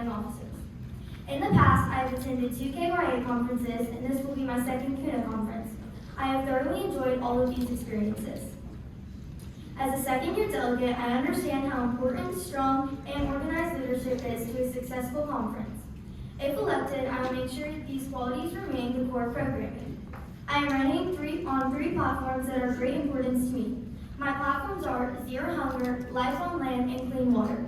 presiding officers. In the past, I have attended 2 KYA conferences, and this will be my second KUNA conference. I have thoroughly enjoyed all of these experiences. As a second-year delegate, I understand how important strong and organized leadership is to a successful conference. If elected, I will make sure these qualities remain the core programming. I am running on three platforms that are of great importance to me. My platforms are Zero Hunger, Life on Land, and Clean Water.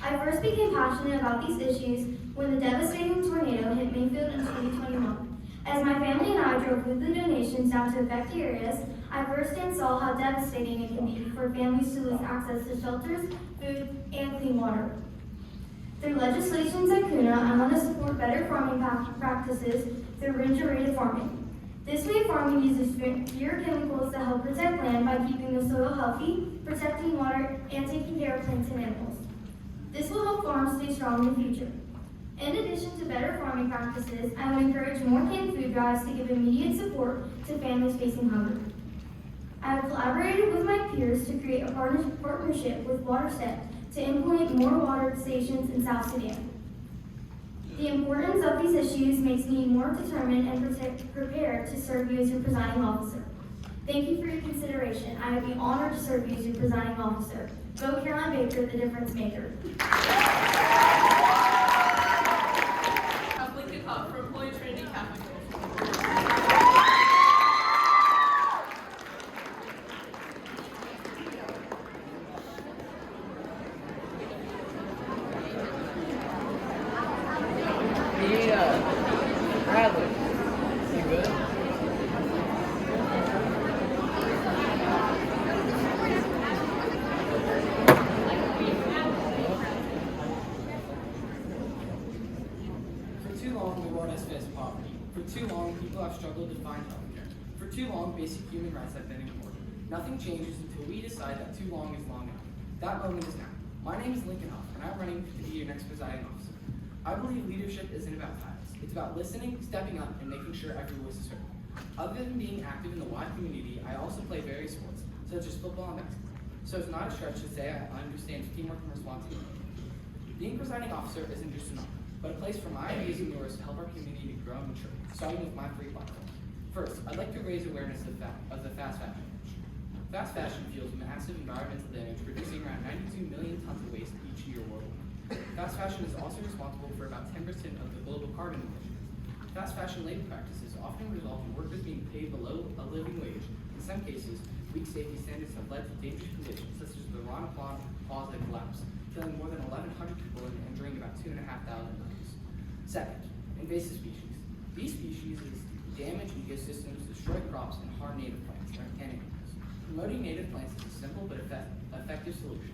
I first became passionate about these issues when the devastating tornado hit Mayfield in 2021. As my family and I drove weekly donations down to affected areas, I firsthand saw how devastating it can be for families to lose access to shelters, food, and clean water. Through legislations at KUNA, I want to support better farming practices through regenerative farming. This way of farming uses fewer chemicals to help protect land by keeping the soil healthy, protecting water, and taking care of plants and animals. This will help farms stay strong in the future. In addition to better farming practices, I would encourage more canned food drives to give immediate support to families facing hunger. I have collaborated with my peers to create a partnership with WaterSet to implement more water stations in South Sudan. The importance of these issues makes me more determined and prepared to serve you as your presiding officer. Thank you for your consideration. I would be honored to serve you as your presiding officer. Vote Caroline Baker, the difference maker. Lincoln Hub from Holy Trinity Catholic. Bradley, you good? For too long, the world has faced poverty. For too long, people have struggled to find health care. For too long, basic human rights have been ignored. Nothing changes until we decide that too long is long enough. That moment is now. My name is Lincoln Huff, and I'm running to be your next presiding officer. I believe leadership isn't about titles. It's about listening, stepping up, and making sure every voice is heard. Other than being active in the wide community, I also play various sports, such as football and basketball. So it's not a stretch to say I understand teamwork and responsibility. Being presiding officer isn't just enough, but a place for my ideas and yours to help our community grow and mature, starting with my 3 platforms. First, I'd like to raise awareness of the fast fashion industry. Fast fashion fuels massive environmental damage, producing around 92 million tons of waste each year worldwide. Fast fashion is also responsible for about 10% of the global carbon emissions. Fast fashion labor practices often result in workers being paid below a living wage. In some cases, weak safety standards have led to dangerous conditions, such as the Rana Plaza collapse, killing more than 1,100 people and injuring about 2,500 workers. Second, invasive species. These species damage ecosystems, destroy crops, and harm native plants and animals. Promoting native plants is a simple but effective solution.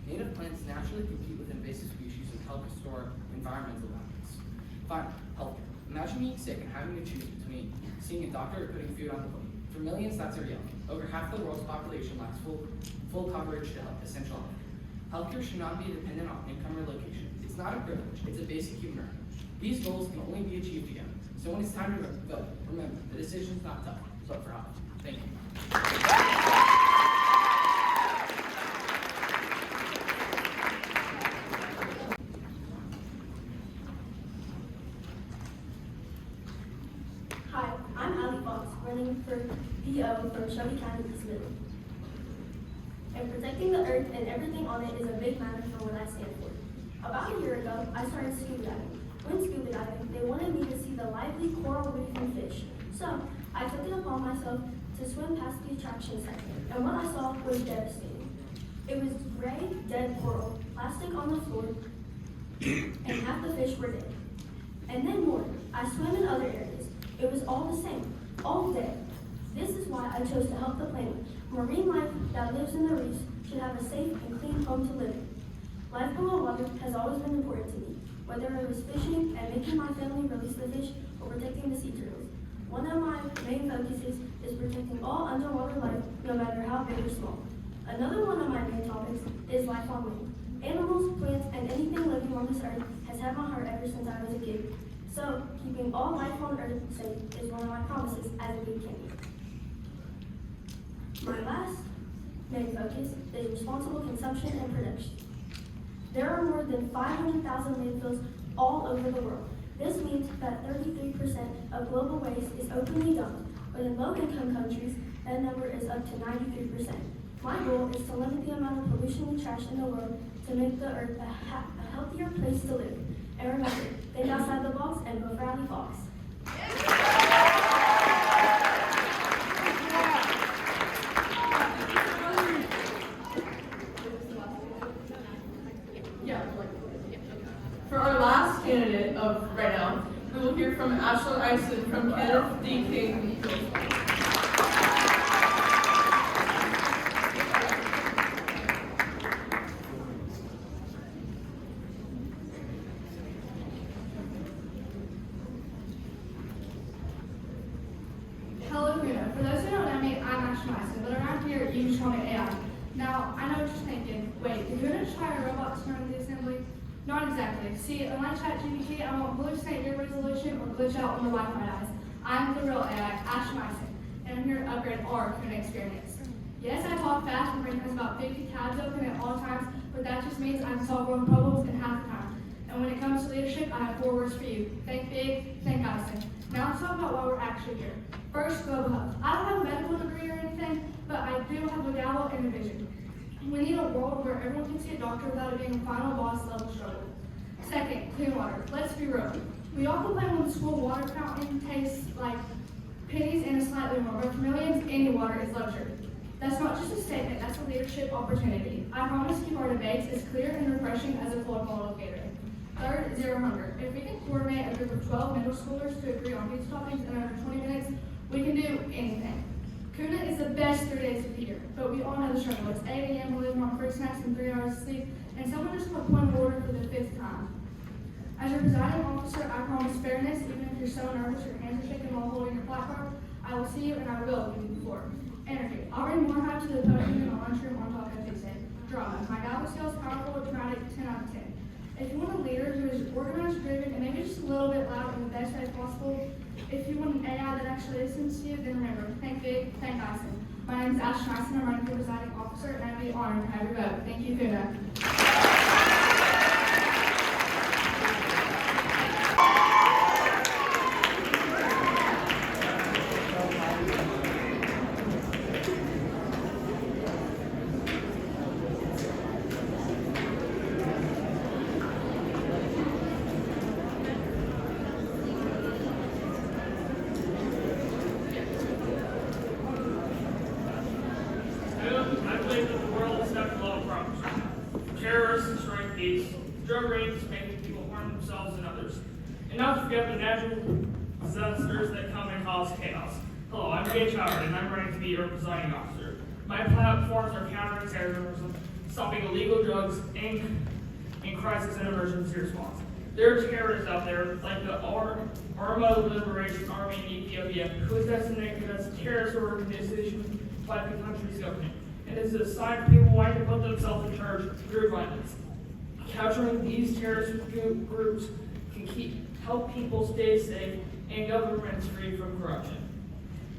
Native plants naturally compete with invasive species and help restore environmental balance. Finally, healthcare. Imagine being sick and having to choose between seeing a doctor or putting food on the plate. For millions, that's a reality. Over half the world's population lacks full coverage to essential health. Healthcare should not be dependent on income or location. It's not a privilege, it's a basic human right. These goals can only be achieved together. So when it's time to vote, remember, the decision's not tough. Vote for health. Thank you. Hi, I'm Allie Fox, running for PO from Shelby County, East Midland. And protecting the earth and everything on it is a big matter for what I stand for. About a year ago, I started scuba diving. When scuba diving, they wanted me to see the lively coral reef and fish. So, I took it upon myself to swim past the attraction center, and what I saw was devastating. It was gray, dead coral, plastic on the floor, and half the fish were dead. And then more. I swam in other areas. It was all the same, all dead. This is why I chose to help the planet. Marine life that lives in the reefs should have a safe and clean home to live in. Life below water has always been important to me, whether it was fishing and making my family release the fish or protecting the sea turtles. One of my main focuses is protecting all underwater life, no matter how big or small. Another one of my main topics is life on land. Animals, plants, and anything living on this earth has had my heart ever since I was a kid. So, keeping all life on earth safe is one of my promises as a big kid. My last main focus is responsible consumption and production. There are more than 500,000 landfills all over the world. This means that 33% of global waste is openly dumped, but in low-income countries, that number is up to 93%. My goal is to limit the amount of pollution and trash in the world to make the earth a healthier place to live. And remember, think outside the box and go Bradley Fox. Yeah. For our last candidate of right now, we will hear from Ashland Ison from Kenneth D. King. Hello, KUNA. For those who don't know me, I'm Ashton Ison, but around here, you can call me AI. Now, I know what you're thinking. Wait, did KUNA just hire a robot to run the assembly? Not exactly. See, unlike ChatGPT, I won't hallucinate your resolution or glitch out when the Wi-Fi dies. I'm the real AI, Ashton Ison, and I'm here to upgrade our KUNA experience. Yes, I talk fast and brain has about 50 tabs open at all times, but that just means I can solve world problems in half the time. And when it comes to leadership, I have 4 words for you. Think big, think Ison. Now let's talk about why we're actually here. First, global health. I don't have a medical degree or anything, but I do have a gavel and a vision. We need a world where everyone can see a doctor without it being a final boss level struggle. Second, clean water. Let's be real. We all complain when the school water fountain tastes like pennies and slightly more, but for millions, any water is luxury. That's not just a statement, that's a leadership opportunity. I promise to keep our debates as clear and refreshing as a cold bottle of Gatorade. Third, zero hunger. If we can coordinate a group of 12 middle schoolers to agree on pizza toppings in under 20 minutes, we can do anything. KUNA is the best 3 days of the year, but we all know the struggle. It's 8 a.m., we're living on fruit snacks and 3 hours of sleep, and someone just put point of order for the 5th time. As your presiding officer, I promise fairness, even if you're so nervous your hands are shaking while holding your placard. I will see you and I will give you the floor. Energy. I'll bring more hype to the podium in the lunchroom on top of Tuesday. Drama. My gavel skills, powerful, dramatic, 10 out of 10. If you want a leader who is organized, driven, and maybe just a little bit loud in the best way possible, if you want an AI that actually listens to you, then remember, think big, think Ison. My name is Ashton Ison, I'm running for presiding officer, and I'd be honored to have your vote. Thank you, KUNA. I believe that the world is stuck in low problems. Terrorists destroying peace, drug raids making people harm themselves and others. And not to forget the natural disasters that come and cause chaos. Hello, I'm Gage Howard, and I'm running to be your presiding officer. My platforms are countering terrorism, stopping illegal drugs, and crisis and emergency response. There are terrorists out there, like the Arma Liberation Army in Ethiopia, who is designated as a terrorist organization by the country's government, and is a sign for people wanting to put themselves in charge through violence. Capturing these terrorist groups can help people stay safe and governments free from corruption.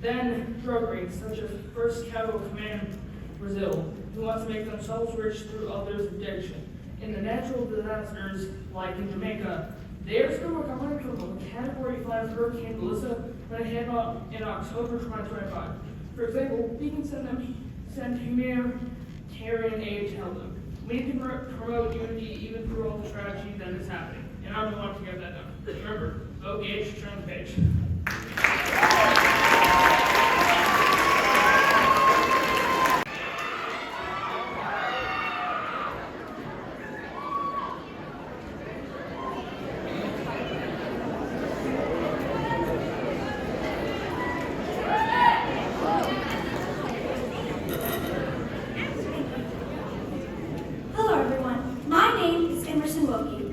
Then drug raids, such as First Capital Command Brazil, who wants to make themselves rich through others' addiction. In the natural disasters, like in Jamaica, they are still recovering from a Category 5 Hurricane Melissa when it hit in October 2025. For example, we can send humanitarian aid to help them. We need to promote unity even through all the tragedy that is happening. And I'm the one to get that done. Remember, vote Gage, turn the page.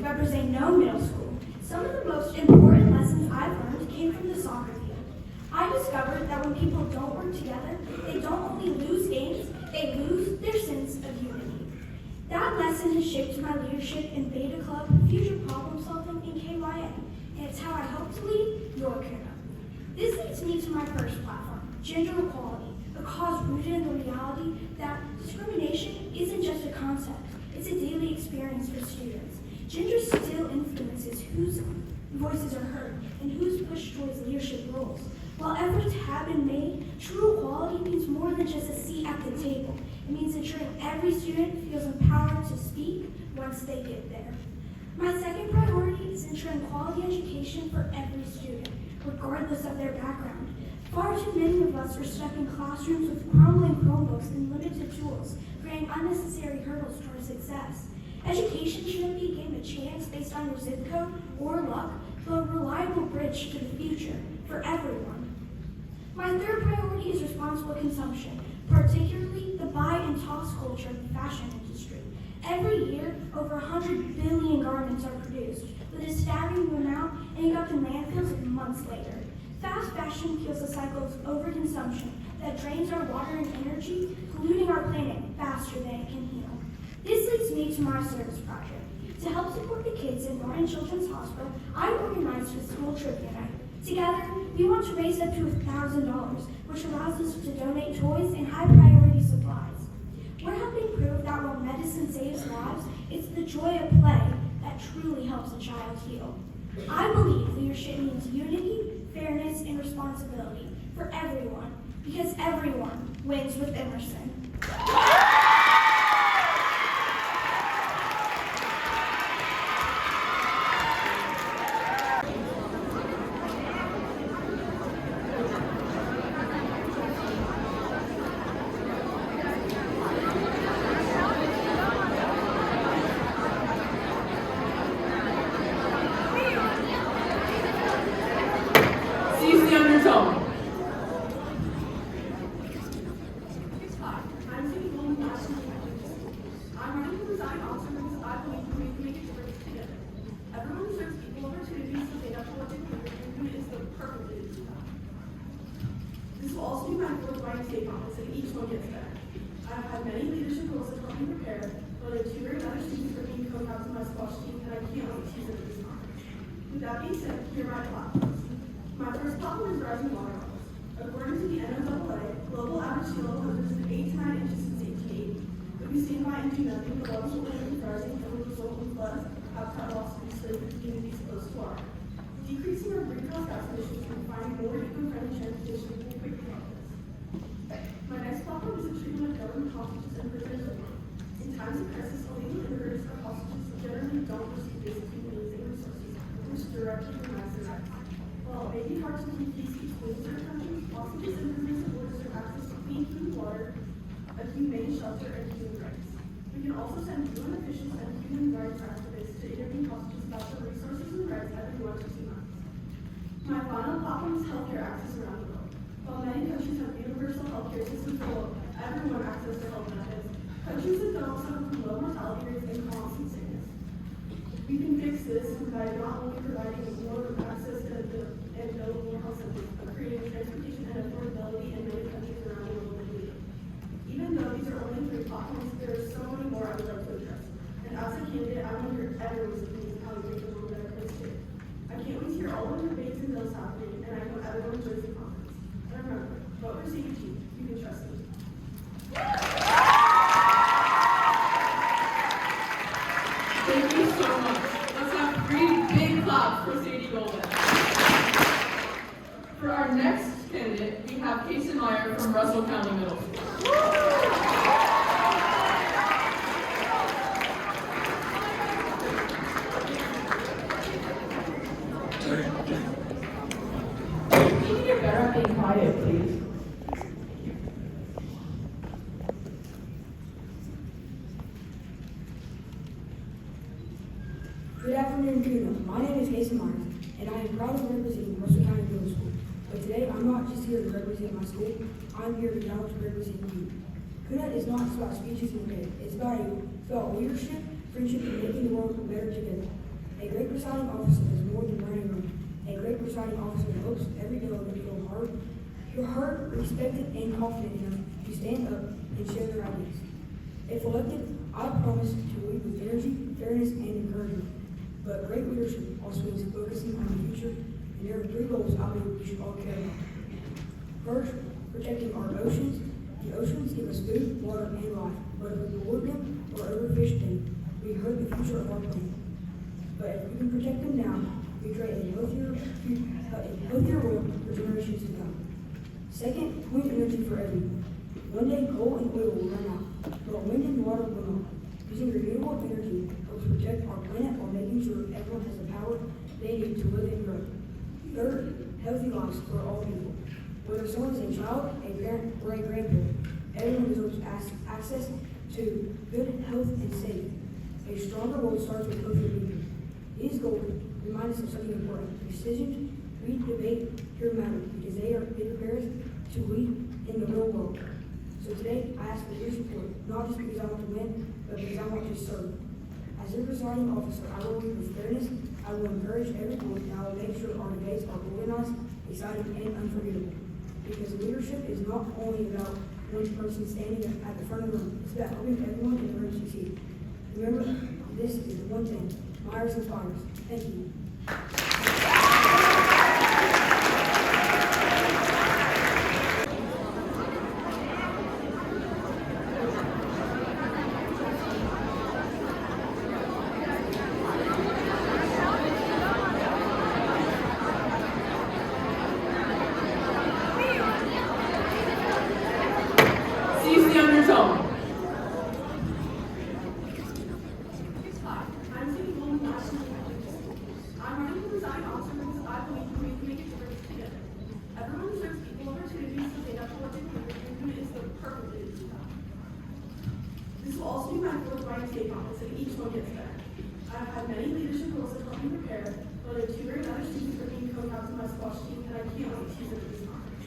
Representing No Middle School. Some of the most important lessons I've learned came from the soccer field. I discovered that when people don't work together, they don't only lose games, they lose their sense of unity. That lesson has shaped my leadership in Beta Club, future problem solving, and KYA, and it's how I hope to lead your KUNA. This leads me to my first platform, gender equality, a cause rooted in the reality that discrimination isn't just a concept, It's a daily experience for students. Gender still influences whose voices are heard and who's pushed towards leadership roles. While efforts have been made, true equality means more than just a seat at the table. It means ensuring every student feels empowered to speak once they get there. My second priority is ensuring quality education for every student, regardless of their background. Far too many of us are stuck in classrooms with crumbling Chromebooks and limited tools, creating unnecessary hurdles toward success. Education shouldn't be given a chance based on your zip code or luck, but a reliable bridge to the future for everyone. My third priority is responsible consumption, particularly the buy and toss culture in the fashion industry. Every year, over 100 billion garments are produced, with a staggering amount ending up in landfills months later. Fast fashion kills a cycle of overconsumption that drains our water and energy, polluting our planet faster than it can heal. This leads me to my service project. To help support the kids in Norton Children's Hospital, I organized a school trivia night. Together, we want to raise up to $1,000, which allows us to donate toys and high-priority supplies. We're helping prove that while medicine saves lives, it's the joy of play that truly helps a child heal. I believe leadership means unity, fairness, and responsibility for everyone, because everyone wins with Emerson. This will also be my fourth YMCA conference, and each one gets better. I've had many leadership roles that helped me prepare, but I have two very other students for being co-captain of my squash team, and I can't wait to use it at this conference. With that being said, here are my platforms. My first platform is rising water levels. According to the NOAA, global average sea level has risen 8 to 9 inches since 1880. If we stand by and do nothing, the levels will keep rising and will result in floods, habitat loss, and enslaved communities close to water. Decreasing our greenhouse gas emissions and finding more eco-friendly transportation will quickly help this. My next platform is the treatment of government hostages and prisoners of war. In times of crisis, illegal immigrants or hostages generally don't receive basic human needs and resources, which directly denies their rights. While it may be hard to keep these people in certain countries, hostages and prisoners of war deserve access to clean food, water, a humane shelter, and human rights. We can also send UN officials and human rights activists to interview hostages about the resources and rights every 1 to 2 months. My final platform is healthcare access around the world. While many countries have universal healthcare systems for everyone access to health benefits, countries that don't suffer from low mortality rates and constant sickness. We can fix this by not only providing more access to and building more health centers, but creating transportation and affordability in many countries around the world that need it. Even though these are only 3 platforms, there are so many more I would like to address. And as a candidate, I want to hear everyone's opinions on how we make the world a better place too. I can't wait to hear all of the debates and bills happening, and I know everyone enjoys the conference. And remember, vote for CBG. You can trust me. Thank you so much. Let's have 3 big claps for Sadie Golden. For our next candidate, we have Casey Meyer from Russell County Middle School. Can you get better at being quiet, please? Good afternoon, KUNA. My name is Casey Myers, and I am proud of representing Russell County Middle School. But today, I'm not just here to represent my school, I'm here to represent you. KUNA is not just about speeches and debate. It's about leadership, friendship, and making the world better together. A great presiding officer is more than running a room. A great presiding officer hopes every delegate feel heard, respected, and confident enough to stand up and share their ideas. If elected, I promise to lead with energy, fairness, and encouragement. But great leadership also means focusing on the future, and there are 3 goals I believe we should all care about. First, protecting our oceans. The oceans give us food, water, and life, but if we pollute them or or overfished them, we hurt the future of our planet. But if we can protect them now, we create a healthier world for generations to come. Second, clean energy for everyone. One day, coal and oil will run out, but wind and water will not. Using renewable energy helps protect our planet while making sure everyone has the power they need to live and grow. Third, healthy lives for all people. Whether someone is a child, a parent, or a grandparent, everyone deserves access to good health and safety. A stronger world starts with healthier people. These goals remind us of something important. Decisions we debate here matter because they prepare us to lead in the real world. So today, I ask for your support, not just because I want to win, but because I want to serve. As your presiding officer, I will lead with fairness, I will encourage everyone, and I will make sure our debates are organized, exciting, and unforgettable. Because leadership is not only about one person standing at the front of the room, it's about helping everyone in the room succeed. Remember, this is the one thing, Myers inspires. Thank you. Cease the undertone. I'm Cindy Goldman, National I'm running for presiding officer because I believe we can make a difference together. Everyone deserves equal opportunities to stand up for what they believe in, and KUNA is the perfect way to do that. This will also be my fourth Writing State Conference, and each one gets better. I've had many leadership roles that helped me prepare, whether tutoring other students or being co-captain of my squash team, and I can't wait to use it at this conference.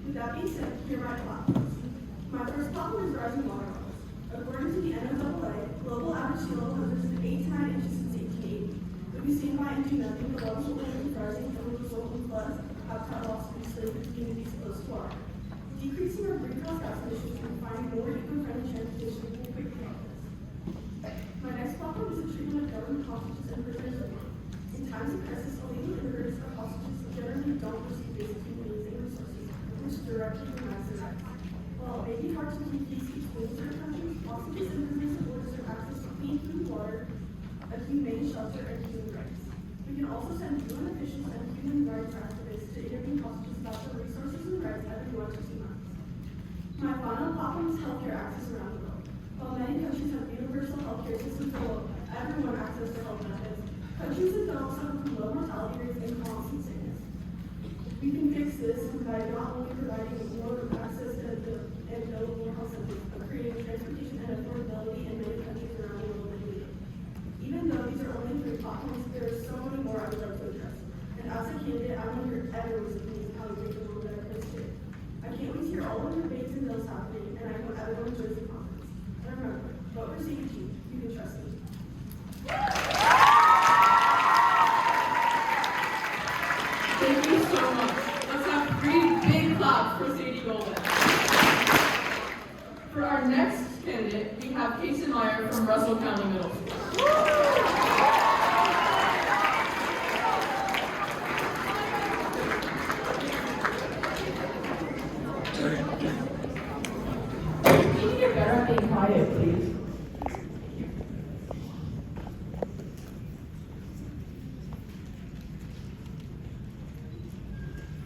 With that being said, here are my platforms. My first problem is rising water levels. According to the NOAA, global average sea level has risen 8 to 9 inches since 1880. If we stand by and do nothing, the levels will keep rising and will result in floods, habitat loss, and enslaved communities close to water. Decreasing our greenhouse gas emissions and finding more eco-friendly transportation will quickly help this. My next problem is the treatment of government hostages and prisoners of war. In times of crisis, illegal immigrants or hostages generally don't receive basic human needs and resources, which directly denies their rights. While it may be hard to keep peace between certain countries, hostages and prisoners of war deserve access to clean food, water, a humane shelter, and human rights. We can also send UN officials and human rights activists to interview hostages about the resources and rights every 1 to 2 months. My final problem is healthcare access around the world. While many countries have universal healthcare systems that allow everyone access to health benefits, countries that don't suffer from low mortality rates and constant sickness. We can fix this by not only providing more access and building health centers, but creating transportation and affordability in many countries around the world that need it. Even though these are only 3 platforms, there are so many more I would like to address. And as a candidate, I want to hear everyone's opinions on how to make the world a better place too. I can't wait to hear all of the debates and bills happening, and I hope everyone enjoys the conference. And remember, vote for CUG. You can trust me. Thank you so much. Let's have 3 big claps for Sadie Golden. For our next candidate, we have Kason Meyer from Russell County Middle School. Can you get better at being quiet, please?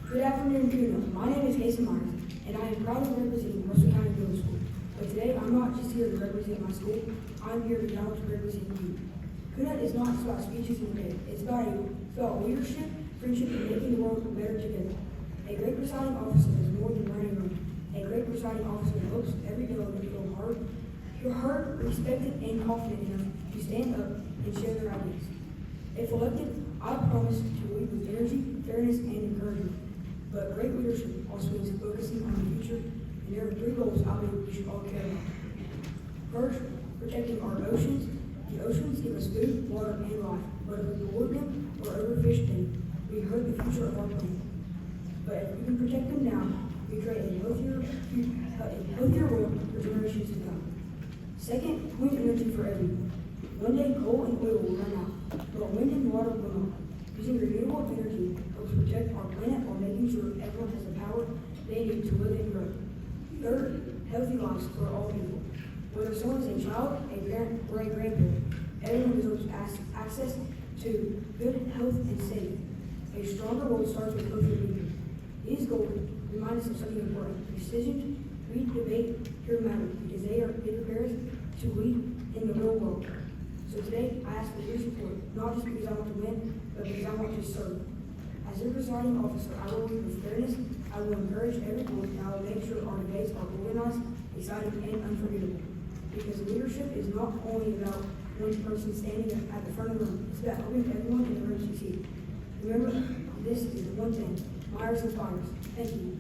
Good afternoon, KUNA. My name is Jason Myers, and I am proud of representing Russell County Middle School. But today, I'm not just here to represent my school, I'm here to represent you. KUNA is not just about speeches and debate. It's about leadership, friendship, and making the world better together. A great presiding officer is more than running room. A great presiding officer hopes every delegate feel heard, respected, and confident enough to stand up and share their ideas. If elected, I promise to lead with energy, fairness, and encouragement. But great leadership also means focusing on the future, and there are 3 goals I believe we should all care about. First, protecting our oceans. The oceans give us food, water, and life, but if we pollute them or overfish them, we hurt the future of our planet. But if we can protect them now, we create a healthier world for generations to come. Second, clean energy for everyone. One day, coal and oil will run out, but wind and water will not. Using renewable energy helps protect our planet while making sure everyone has the power they need to live and grow. Third, healthy lives for all people. Whether someone is a child, a parent, or a grandparent, everyone deserves access to good health and safety. A stronger world starts with healthier people. These goals remind us of something important. Decisions we debate here matter because they prepare us to lead in the real world. So today, I ask for your support, not just because I want to win, but because I want to serve. As your presiding officer, I will lead with fairness, I will encourage everyone, and I will make sure our debates are organized, exciting, and unforgettable. Because leadership is not only about one person standing at the front of the room, it's about helping everyone in the room succeed. Remember, this is the one thing, Myers inspires. Thank you.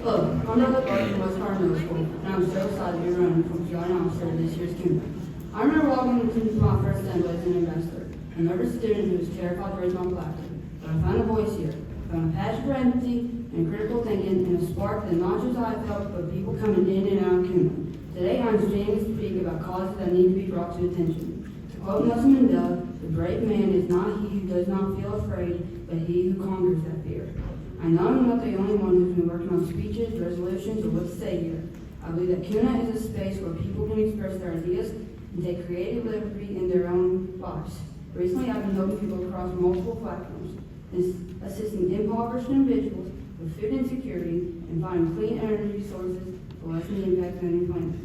Hello, I'm Robert Clark from West Harvard Middle School, and I'm so excited to be running for presiding officer of this year's KUNA. I remember walking into my first assembly as an ambassador, a nervous student who was terrified to raise my platform. But I found a voice here, found a passion for empathy and critical thinking, and a spark that not just I felt, but people coming in and out of KUNA. Today I'm standing to speak about causes that need to be brought to attention. To quote Nelson Mandela, the brave man is not he who does not feel afraid, but he who conquers that fear. I know I'm not the only one who's been working on speeches, resolutions, or what to say here. I believe that KUNA is a space where people can express their ideas and take creative liberty in their own lives. Recently, I've been helping people across multiple platforms, assisting impoverished individuals with food insecurity and finding clean energy sources to lessen the impact of any planet.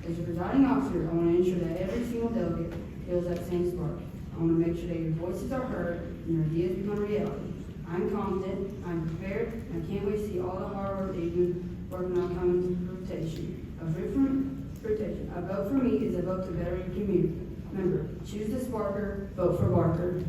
As a presiding officer, I want to ensure that every single delegate feels that same spark. I want to make sure that your voices are heard and your ideas become reality. I'm confident, I'm prepared, and I can't wait to see all the hard work that you've been working on coming to fruition. A vote for me is a vote to better your community. Remember, choose the sparker, vote for Barker.